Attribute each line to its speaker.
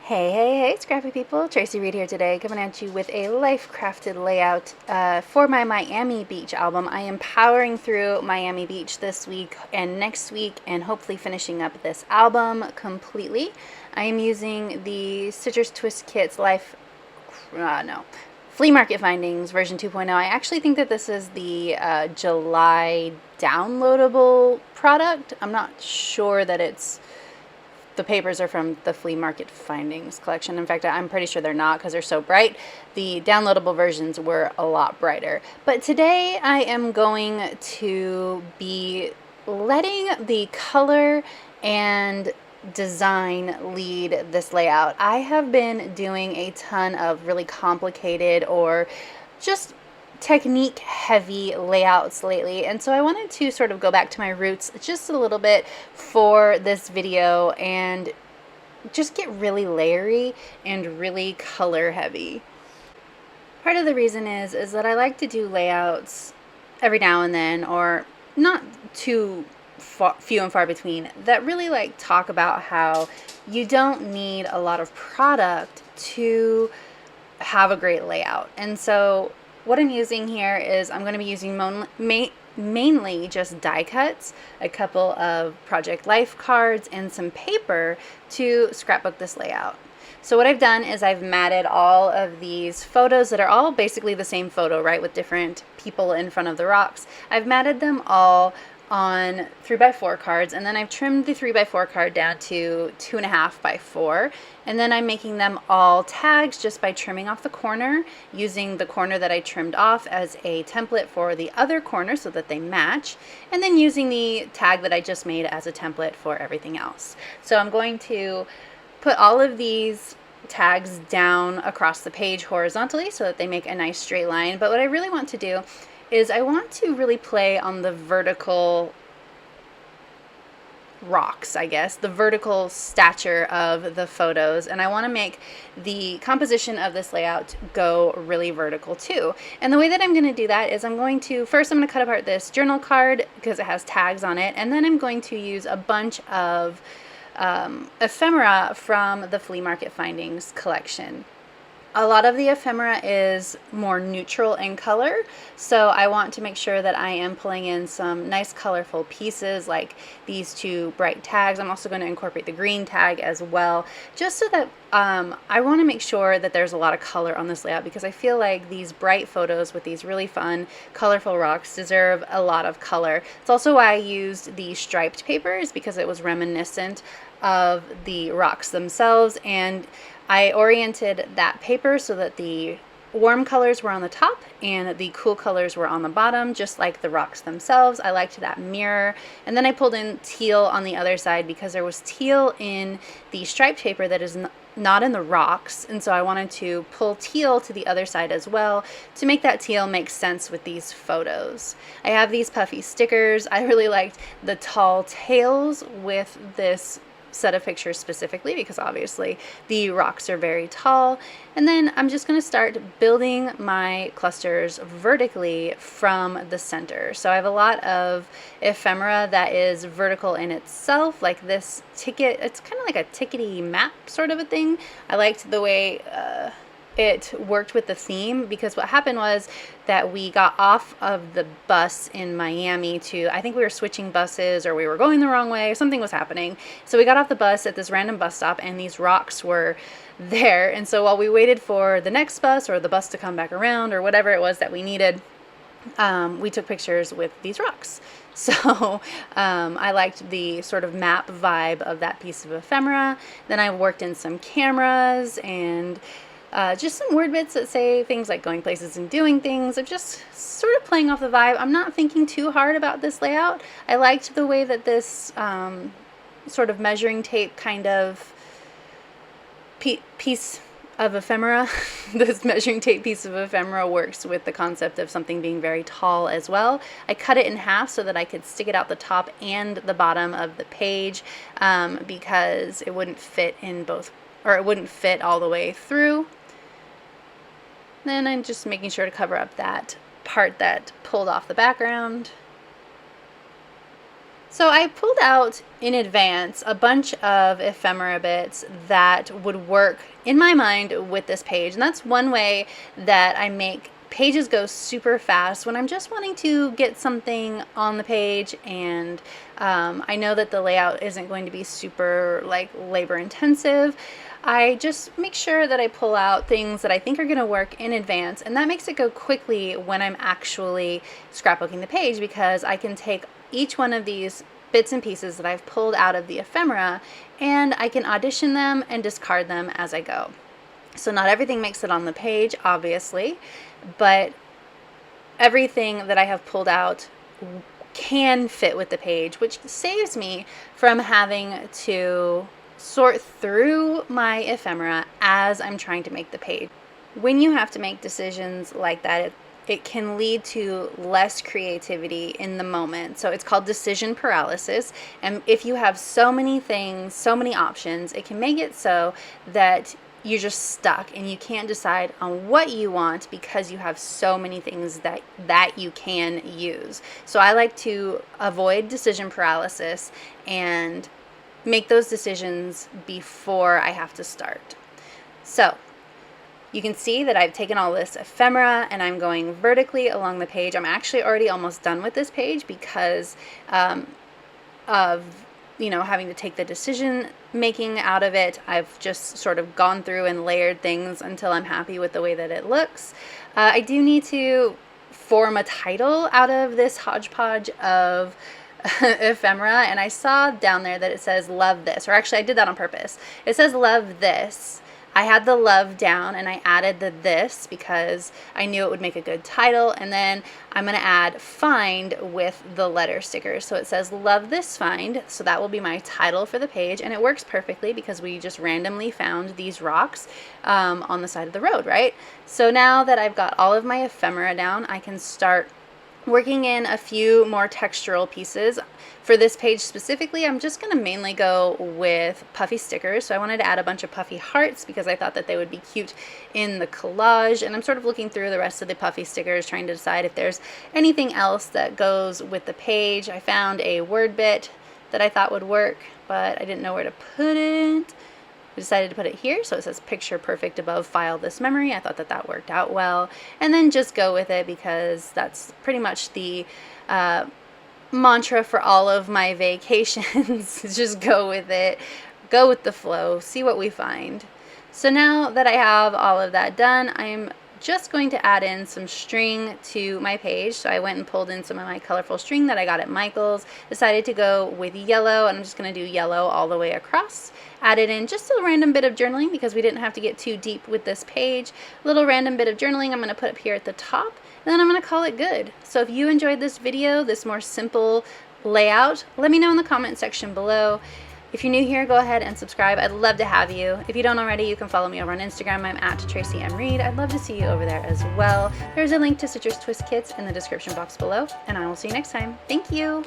Speaker 1: Hey, scrappy people. Tracy Reed here today, coming at you with a life-crafted layout for my Miami Beach album. I am powering through Miami Beach this week and next week and hopefully finishing up this album completely. I am using the Citrus Twist Kits Flea Market Findings version 2.0. I actually think that this is the July downloadable product. I'm not sure that the papers are from the Flea Market Findings collection. In fact, I'm pretty sure they're not because they're so bright. The downloadable versions were a lot brighter. But today I am going to be letting the color and design lead this layout. I have been doing a ton of really complicated or just technique heavy layouts lately, and so I wanted to sort of go back to my roots just a little bit for this video and just get really layery and really color heavy. Part of the reason is that I like to do layouts every now and then, or not too few and far between, that really talk about how you don't need a lot of product to have a great layout. And so what I'm using here is I'm going to be using mainly just die cuts, a couple of Project Life cards, and some paper to scrapbook this layout. So what I've done is I've matted all of these photos that are all basically the same photo, right, with different people in front of the rocks. I've matted them all on 3x4 cards, and then I've trimmed the 3x4 card down to 2.5x4, and then I'm making them all tags just by trimming off the corner, using the corner that I trimmed off as a template for the other corner so that they match, and then using the tag that I just made as a template for everything else. So I'm going to put all of these tags down across the page horizontally so that they make a nice straight line. But what I really want to do is I want to really play on the vertical rocks, I guess, the vertical stature of the photos, and I want to make the composition of this layout go really vertical too. And the way that I'm going to do that is I'm going to cut apart this journal card because it has tags on it, and then I'm going to use a bunch of ephemera from the Flea Market Findings collection. A lot of the ephemera is more neutral in color, so I want to make sure that I am pulling in some nice colorful pieces like these two bright tags. I'm also going to incorporate the green tag as well, just so that I want to make sure that there's a lot of color on this layout, because I feel like these bright photos with these really fun, colorful rocks deserve a lot of color. It's also why I used the striped papers, because it was reminiscent of the rocks themselves, and I oriented that paper so that the warm colors were on the top and the cool colors were on the bottom, just like the rocks themselves. I liked that mirror. And then I pulled in teal on the other side because there was teal in the striped paper that is not in the rocks, and so I wanted to pull teal to the other side as well to make that teal make sense with these photos. I have these puffy stickers. I really liked the tall tails with this set of pictures specifically because obviously the rocks are very tall. And then I'm just going to start building my clusters vertically from the center. So I have a lot of ephemera that is vertical in itself, like this ticket. It's kind of like a tickety map sort of a thing. I liked the way it worked with the theme, because what happened was that we got off of the bus in Miami to, I think we were switching buses or we were going the wrong way, something was happening. So we got off the bus at this random bus stop and these rocks were there. And so while we waited for the next bus or the bus to come back around or whatever it was that we needed, we took pictures with these rocks. So I liked the sort of map vibe of that piece of ephemera. Then I worked in some cameras and just some word bits that say things like going places and doing things. I'm just sort of playing off the vibe. I'm not thinking too hard about this layout. I liked the way that this sort of measuring tape kind of piece of ephemera, this measuring tape piece of ephemera works with the concept of something being very tall as well. I cut it in half so that I could stick it out the top and the bottom of the page because it wouldn't fit in both, or it wouldn't fit all the way through. Then I'm just making sure to cover up that part that pulled off the background. So I pulled out in advance a bunch of ephemera bits that would work in my mind with this page. And that's one way that I make pages go super fast when I'm just wanting to get something on the page, and I know that the layout isn't going to be super like labor intensive. I just make sure that I pull out things that I think are going to work in advance, and that makes it go quickly when I'm actually scrapbooking the page, because I can take each one of these bits and pieces that I've pulled out of the ephemera and I can audition them and discard them as I go. So not everything makes it on the page, obviously, but everything that I have pulled out can fit with the page, which saves me from having to sort through my ephemera as I'm trying to make the page. When you have to make decisions like that, it can lead to less creativity in the moment. So it's called decision paralysis. And if you have so many things, so many options, it can make it so that you're just stuck and you can't decide on what you want because you have so many things that you can use. So I like to avoid decision paralysis and make those decisions before I have to start. So you can see that I've taken all this ephemera and I'm going vertically along the page. I'm actually already almost done with this page because of having to take the decision making out of it. I've just sort of gone through and layered things until I'm happy with the way that it looks. I do need to form a title out of this hodgepodge of ephemera, and I saw down there that it says love this, or actually I did that on purpose. It says love this. I had the love down and I added the this because I knew it would make a good title, and then I'm going to add find with the letter stickers. So it says love this find, so that will be my title for the page, and it works perfectly because we just randomly found these rocks on the side of the road, right? So now that I've got all of my ephemera down, I can start working in a few more textural pieces. For this page specifically, I'm just going to mainly go with puffy stickers. So I wanted to add a bunch of puffy hearts because I thought that they would be cute in the collage. And I'm sort of looking through the rest of the puffy stickers, trying to decide if there's anything else that goes with the page. I found a word bit that I thought would work, but I didn't know where to put it. I decided to put it here, so it says picture perfect above file this memory. I thought that that worked out well, and then just go with it because that's pretty much the mantra for all of my vacations. Just go with it, go with the flow, see what we find. So now that I have all of that done, I'm just going to add in some string to my page. So I went and pulled in some of my colorful string that I got at Michael's, decided to go with yellow, and I'm just going to do yellow all the way across. Added in just a random bit of journaling because we didn't have to get too deep with this page. A little random bit of journaling I'm going to put up here at the top, and then I'm going to call it good. So if you enjoyed this video, this more simple layout, let me know in the comment section below. If you're new here, go ahead and subscribe. I'd love to have you. If you don't already, you can follow me over on Instagram. I'm at Tracy M. Reed. I'd love to see you over there as well. There's a link to Citrus Twist Kits in the description box below, and I will see you next time. Thank you.